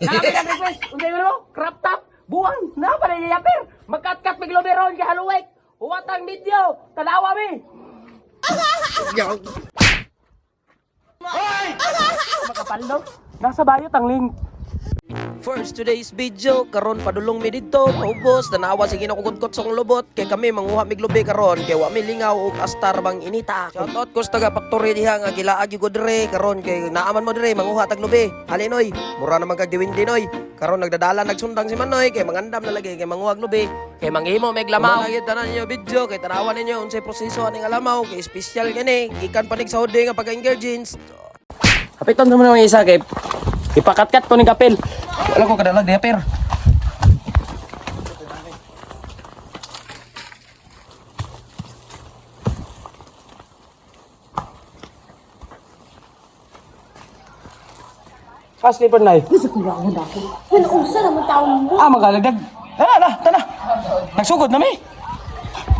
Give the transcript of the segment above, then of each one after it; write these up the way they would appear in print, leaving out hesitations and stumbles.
Nakapit ang request. Unsay mo? Crop top. Buwan. Na pa rin yapir. Magkat-kat miglobe ron kay haluwek. Huwatang video. Tanawa mi. Hoy! Makapaldo. Nasa bayot ang link. First today's video, karon padulong mi didto, maubos, tanawa sige na kukudkot sa lubot, kay kami manguha mig lubi karon, kay wa mi lingaw og astar bang inita. Shoutout ko sa taga factory diha nga gilaag gyud dire karon kay naaman mo dire manguha tag lubi. Halinoy, mura naman kag diwindi noy. Karon nagdadala nagsundang si Manoy kay mangandam na lagi kay manguha lubi. Kay manghimo meg lamaw. Lagi tanan niyo video kay tanawa ninyo unsay proseso aning alamaw, kay special gani, gikan panig sa hudi nga pagka-ingredients. Kapiton mo na mga isa kay ipakat-kat ko ni kapil. Wala ko kadalag di per. Asli pa na. Gusto ko nga ako dako. Ano usa naman taon mo? Magalagdag. Tana. Nagsugod na mi.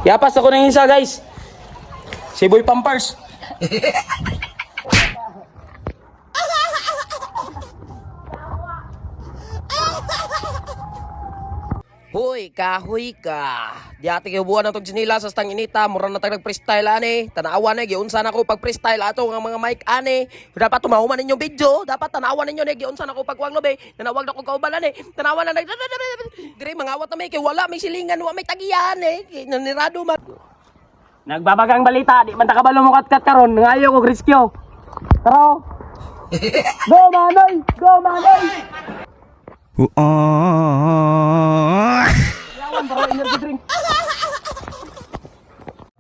Yapas ako ng isa, guys. Si Boy Pampers. Hoy ka. Di ate kay buwan na tong sinila sa stang inita, mura na tag nag-freestyle ani. Tanawa na giunsa na ko pag freestyle ato nga mga mic ani. Dapat tumahuman ninyong video, dapat tanawa ninyo na giunsa na ko pagwag lobe. Nanawag na ko kauban ani. Tanawa na dire mangawat na may kay wala may silingan, wa may tagiyan eh. Nanirado man. Nagbabagang balita, di man ta kabalo mo kat-kat karon, ngayo ko riskyo. Taro. Go Manoy! Yawan baro energy drink.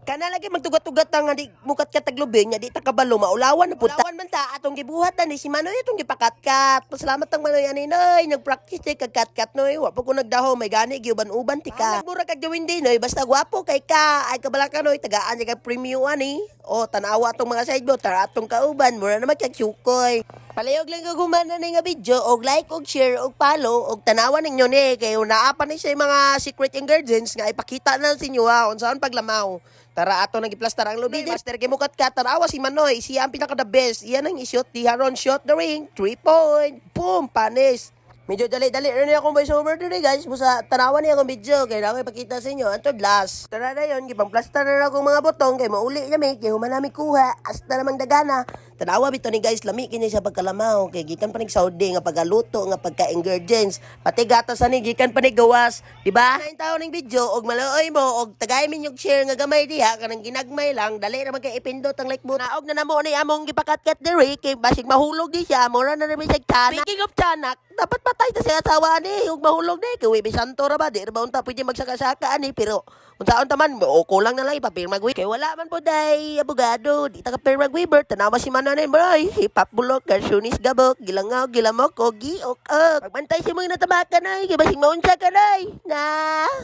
Kana lagi magtugat-tugat nga di mukat ka taglubi nya di ta kabalo maulawan na punta. Ulawan man ta atong gibuhat ni si Manoy atong gipakat-kat. Pasalamat ang Manoy ani noy, nagpractice ti kagkat-kat noy. Wa pa ko nagdaho may gani giuban-uban ti ka. Nagmura kag gawin din noy basta gwapo kay ka. Ay kabala ka noy tagaan ni kag premium ani. O tanawa atong mga side boat tara atong kauban mura naman kag syukoy. Palayog lang kagumana na nga video og like og share og follow og tanawan ninyo ni kay naapan ni sa mga secret ingredients nga ipakita na sa inyo ha unsaon paglamaw. Tara ato nang giplastar ang lubi. Master kay mukat ka tanawa si Manoy, siya ang pinaka the best. Iyan ang i-shoot di haron shot the ring, 3 point. Boom, panis. Medyo dali-dali rin akong voice over today guys. Busa tanawan niya akong video kay na ako ipakita sa inyo. Antod last. Tara na yun, gipang-plaster na akong mga botong kay mauli niya kay human namin kuha. Hasta namang dagana. Tanawa bito ni guys, lami kini sa pagkalamaw kay gikan panig Saudi nga pagaluto nga pagka-ingredients. Pati gatas ani gikan panig gawas, di ba? Nain tawo ning video og maluoy mo og tagay min yung share nga gamay diha kanang ginagmay lang dali ra man kay ipindot ang like button. Naog na namo ni among gipakat-kat diri kay basig mahulog di siya, mura na rin siya tanak. Speaking of tanak, dapat patay ta sa asawa ni ug mahulog ni kay we santo ra ba di ra ba unta pwede magsaka-saka ani pero unsaon ta man o kulang na lang ipapirma gwi kay wala man po day abogado di ta ka pirma gwiber tanawa si Manoy bro hip-hop bulok garsunis gabok gilangaw gilamok o giok pagbantay si mga natabakan ay kay basig maunsa ka nay na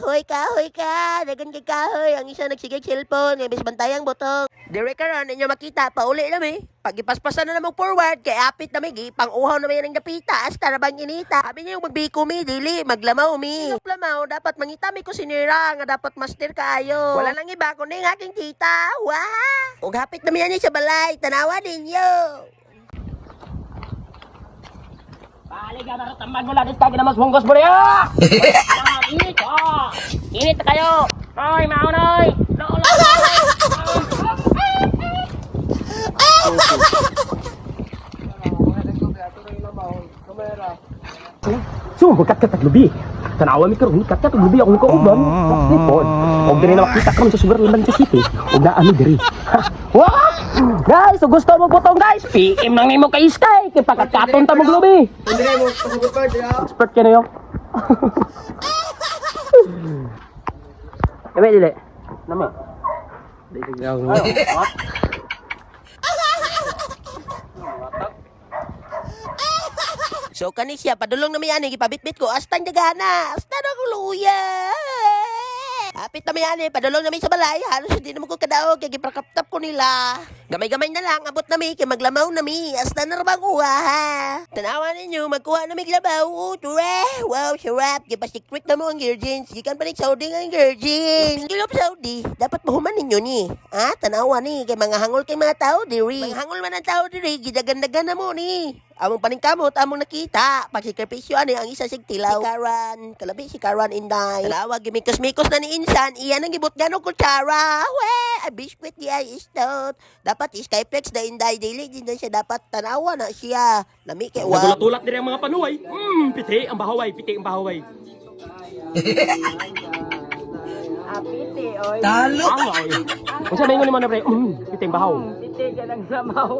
hoy ka dagan kay kahoy ang isa nagsigig cellphone kay bis bantayang botong dire karon inyo makita pauli na mi pag ipaspasan na namang forward kay apit na mi pang-uhaw na may nang dapita hasta na bang inita sabi niya yung magbiko mi dili maglamaw mi lamaw dapat mangitami ko sinira nga dapat master kaayo wala lang iba kundi ng aking tita wah ug hapit na mi ani sa balay tanawa ninyo. Balik na tambag mo lang dito na mas bungkos mo rin. Init na kayo. Hoy, Manoy. So, magkat-kat taglubi. Tanawa mi karon kat-kat taglubi ako ko uban. Lipon. Og diri na makita karon sa Sugar Land City. Og naa mi diri. Wow! Guys, so gusto mo putong guys. PM nang nimo kay Sky kay pagkakaton ta maglubi. Hindi mo pagpapad ya. Expert ka na yo. Kami dili. Nama. Dili gaw. So kani siya padulong na mi ani gipabitbit ko astang dagana hasta na ko luya. Hapit na mi ani padulong na mi sa balay halos hindi na mo ko kadaog kay giprakaptap ko nila. Gamay-gamay na lang abot na mi kay maglamaw na mi hasta na ra ba kuha ha. Tanawa ninyo magkuha na mi glabaw. Wow, sarap gipa-secret na mo ang ingredients. Gikan pa ni Saudi nga ingredients. Kilo Saudi dapat mahuman ninyo ni. Tanawa ni kay mga hangol kay mga tao diri. Mga hangol man ang tao diri gidagan-dagan na mo ni. Among paningkamot, among nakita. Pagsikripisyo ani ang isa sig tilaw. Si Karan, kalabi si Karan Inday. Talawag gimikos-mikos na ni Insan. Iyan ang gibot nga no kutsara. We, a biscuit di ay istot. Dapat Skyflex na Inday. Dili din na siya dapat tanawa na siya. Lami kay wa. Nagulat-ulat din ang mga panuway. Piti ang bahaway, piti ang bahaway. Talo! Ang oy. Kung sabi mo naman na pre, piti ang bahaw. Hindi ka lang samaw.